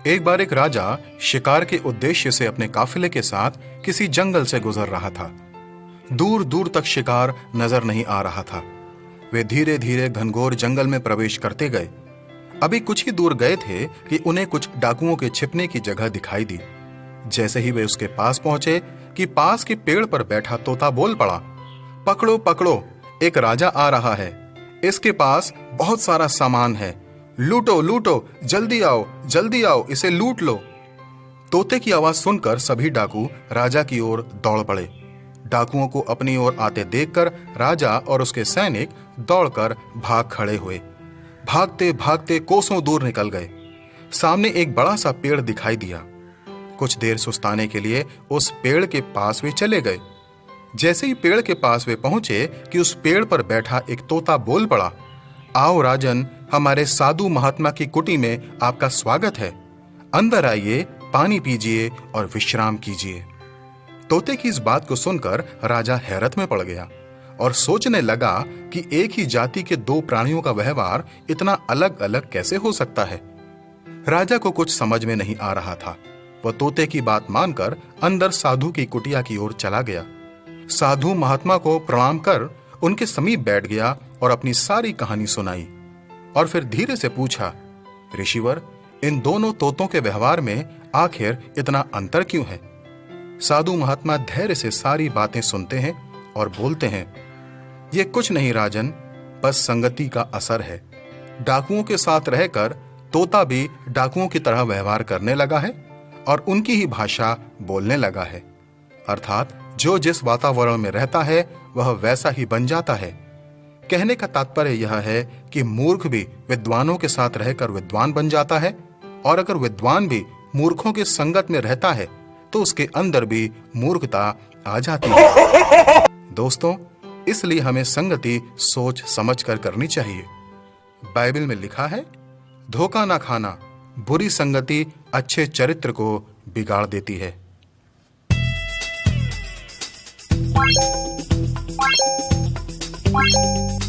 एक बार एक राजा शिकार के उद्देश्य से अपने काफिले के साथ किसी जंगल से गुजर रहा था। दूर दूर तक शिकार नजर नहीं आ रहा था। वे धीरे धीरे घनघोर जंगल में प्रवेश करते गए। अभी कुछ ही दूर गए थे कि उन्हें कुछ डाकुओं के छिपने की जगह दिखाई दी। जैसे ही वे उसके पास पहुंचे कि पास के पेड़ पर बैठा तोता बोल पड़ा, पकड़ो पकड़ो, एक राजा आ रहा है। इसके पास बहुत सारा सामान है। लूटो लूटो, जल्दी आओ, इसे लूट लो। तोते की आवाज सुनकर सभी डाकू राजा की ओर दौड़ पड़े। डाकुओं को अपनी ओर आते देखकर राजा और उसके सैनिक दौड़कर भाग खड़े हुए। भागते भागते कोसों दूर निकल गए। सामने एक बड़ा सा पेड़ दिखाई दिया। कुछ देर सुस्ताने के लिए उस पेड़ के पास वे चले गए। जैसे ही पेड़ के पास वे पहुंचे कि उस पेड़ पर बैठा एक तोता बोल पड़ा, आओ राजन, हमारे साधु महात्मा की कुटी में आपका स्वागत है। अंदर आइए, पानी पीजिए और विश्राम कीजिए। तोते की इस बात को सुनकर राजा हैरत में पड़ गया और सोचने लगा कि एक ही जाति के दो प्राणियों का व्यवहार इतना अलग अलग कैसे हो सकता है। राजा को कुछ समझ में नहीं आ रहा था। वह तोते की बात मानकर अंदर साधु की कुटिया की ओर चला गया। साधु महात्मा को प्रणाम कर उनके समीप बैठ गया और अपनी सारी कहानी सुनाई और फिर धीरे से पूछा, ऋषिवर, इन दोनों तोतों के व्यवहार में आखिर इतना अंतर क्यों है? साधु महात्मा धैर्य से सारी बातें सुनते हैं और बोलते हैं, ये कुछ नहीं राजन, बस संगति का असर है। डाकुओं के साथ रहकर तोता भी डाकुओं की तरह व्यवहार करने लगा है और उनकी ही भाषा बोलने लगा है। अर्थात जो जिस वातावरण में रहता है वह वैसा ही बन जाता है। कहने का तात्पर्य यह है कि मूर्ख भी विद्वानों के साथ रहकर विद्वान बन जाता है और अगर विद्वान भी मूर्खों के संगत में रहता है तो उसके अंदर भी मूर्खता आ जाती है। दोस्तों, इसलिए हमें संगति सोच समझ कर करनी चाहिए। बाइबल में लिखा है, धोखा ना खाना, बुरी संगति अच्छे चरित्र को बिगाड़ देती है। Thank you.